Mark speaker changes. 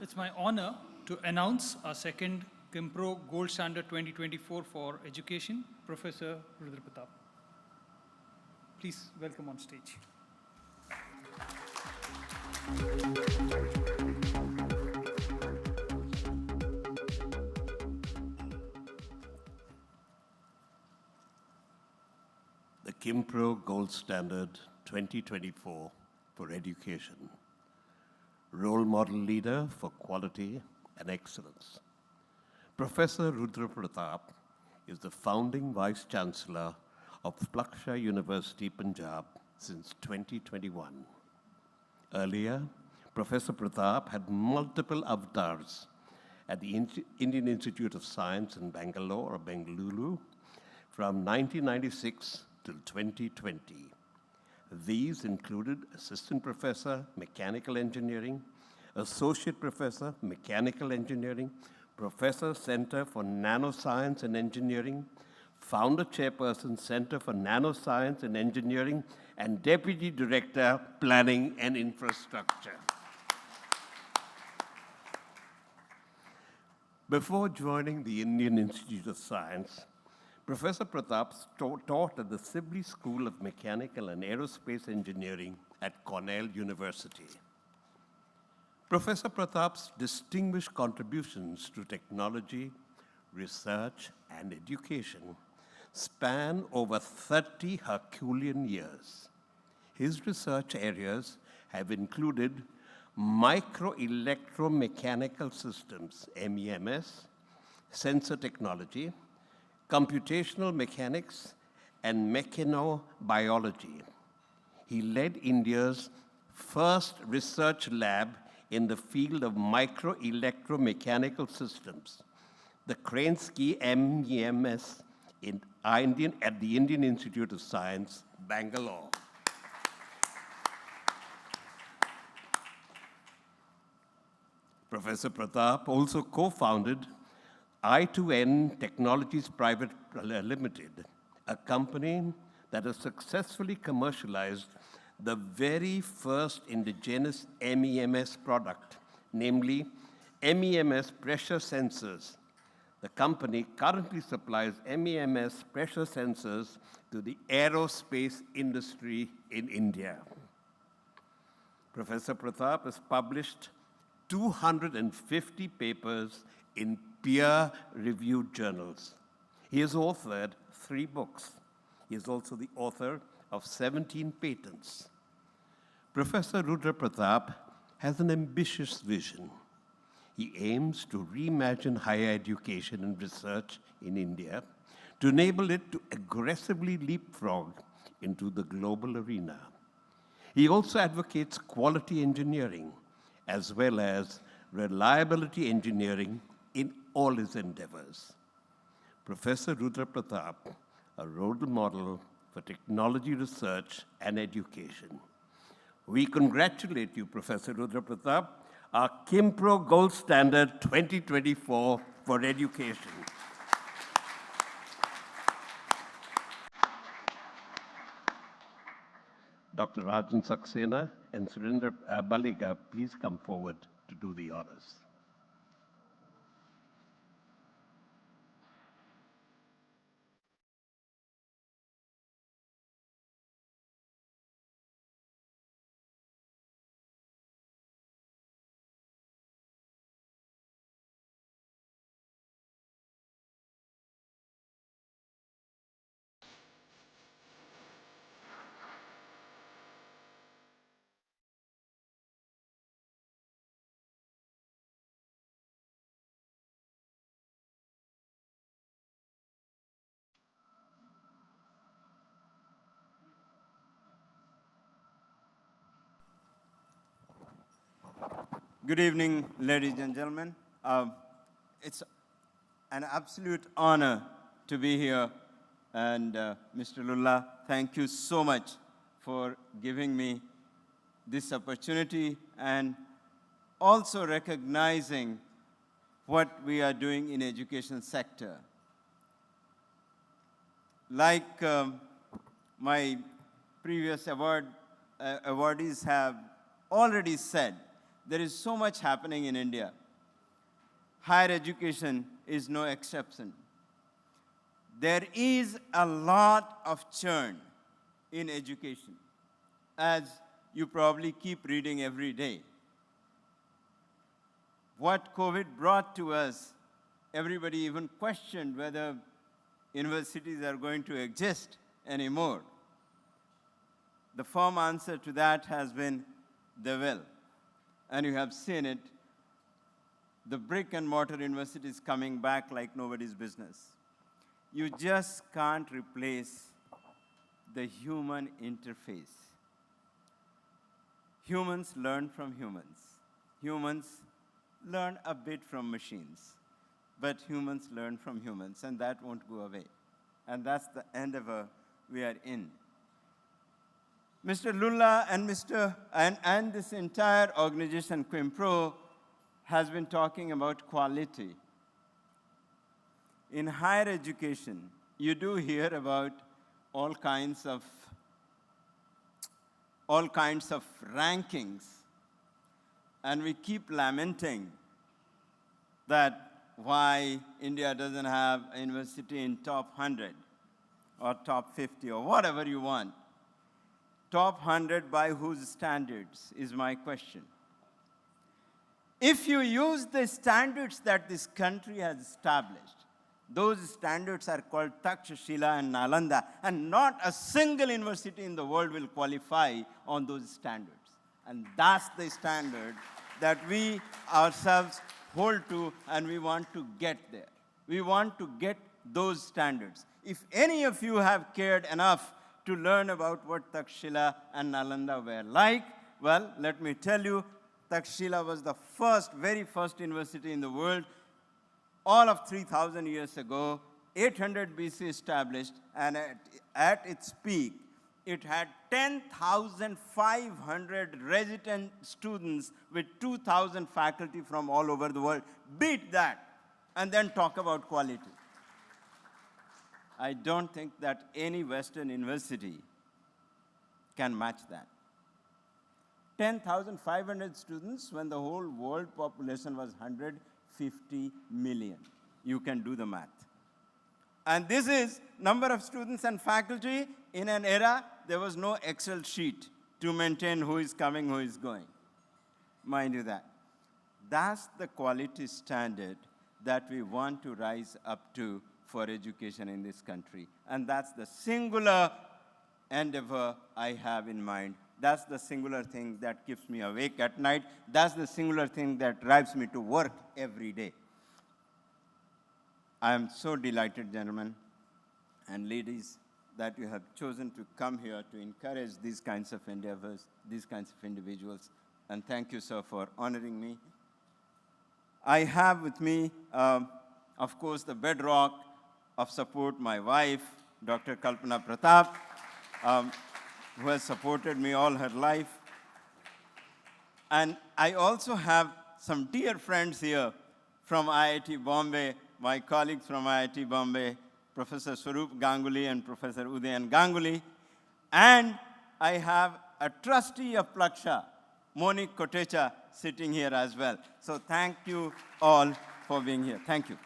Speaker 1: It's my honor to announce our second Qimpro Gold Standard 2024 for Education, Professor Rudra Pratap. Please welcome on stage.
Speaker 2: The Qimpro Gold Standard 2024 for Education. Role model leader for quality and excellence. Professor Rudra Pratap is the founding Vice Chancellor of Plaksha University, Punjab since 2021. Earlier, Professor Pratap had multiple avatars at the Indian Institute of Science in Bangalore or Bengaluru from 1996 till 2020. These included Assistant Professor, Mechanical Engineering, Associate Professor, Mechanical Engineering, Professor, Center for Nanoscience and Engineering, Founder Chairperson, Center for Nanoscience and Engineering, and Deputy Director, Planning and Infrastructure. Before joining the Indian Institute of Science, Professor Pratap taught at the Sibley School of Mechanical and Aerospace Engineering at Cornell University. Professor Pratap's distinguished contributions to technology, research, and education span over 30 Herculean years. His research areas have included microelectromechanical systems, MEMS, sensor technology, computational mechanics, and mechanobiology. He led India's first research lab in the field of microelectromechanical systems, the Kransky MEMS at the Indian Institute of Science, Bangalore. Professor Pratap also co-founded I2N Technologies Private Limited, a company that has successfully commercialized the very first indigenous MEMS product, namely MEMS pressure sensors. The company currently supplies MEMS pressure sensors to the aerospace industry in India. Professor Pratap has published 250 papers in peer-reviewed journals. He has authored 3 books. He is also the author of 17 patents. Professor Rudra Pratap has an ambitious vision. He aims to reimagine higher education and research in India to enable it to aggressively leapfrog into the global arena. He also advocates quality engineering as well as reliability engineering in all his endeavors. Professor Rudra Pratap, a role model for technology research and education. We congratulate you, Professor Rudra Pratap, our Qimpro Gold Standard 2024 for Education. Dr. Rajan Saxena and Surendra Baliga, please come forward to do the honors.
Speaker 3: Good evening, ladies and gentlemen. It's an absolute honor to be here. And Mr. Lulla, thank you so much for giving me this opportunity and also recognizing what we are doing in education sector. Like my previous awardees have already said, There is so much happening in India. Higher education is no exception. There is a lot of churn in education, as you probably keep reading every day. What COVID brought to us, everybody even questioned whether universities are going to exist anymore. The firm answer to that has been they will. And you have seen it. The brick and mortar universities coming back like nobody's business. You just can't replace the human interface. Humans learn from humans. Humans learn a bit from machines. But humans learn from humans, and that won't go away. And that's the endeavor we are in. Mr. Lulla and this entire organization, Qimpro, has been talking about quality. In higher education, you do hear about all kinds of rankings, and we keep lamenting that why India doesn't have a university in top 100 or top 50 or whatever you want. Top 100 by whose standards is my question. If you use the standards that this country has established, those standards are called Takshashila and Nalanda, and not a single university in the world will qualify on those standards. And that's the standard that we ourselves hold to, and we want to get there. We want to get those standards. If any of you have cared enough to learn about what Takshashila and Nalanda were like, well, let me tell you, Takshashila was the very first university in the world, all of 3,000 years ago, 800 BC established, and at its peak, it had 10,500 resident students with 2,000 faculty from all over the world. Beat that, and then talk about quality. I don't think that any Western university can match that. 10,500 students when the whole world population was 150 million. You can do the math. And this is number of students and faculty in an era there was no Excel sheet to maintain who is coming, who is going. Mind you that. That's the quality standard that we want to rise up to for education in this country. And that's the singular endeavor I have in mind. That's the singular thing that keeps me awake at night. That's the singular thing that drives me to work every day. I am so delighted, gentlemen and ladies, that you have chosen to come here to encourage these kinds of endeavors, these kinds of individuals. And thank you, sir, for honoring me. I have with me, of course, the bedrock of support, my wife, Dr. Kalpana Pratap, who has supported me all her life. And I also have some dear friends here from IIT Bombay, my colleagues from IIT Bombay, Professor Swarup Ganguly and Professor Udayan Ganguly. And I have a trustee of Plaksha, Monique Kotecha, sitting here as well. So thank you all for being here. Thank you.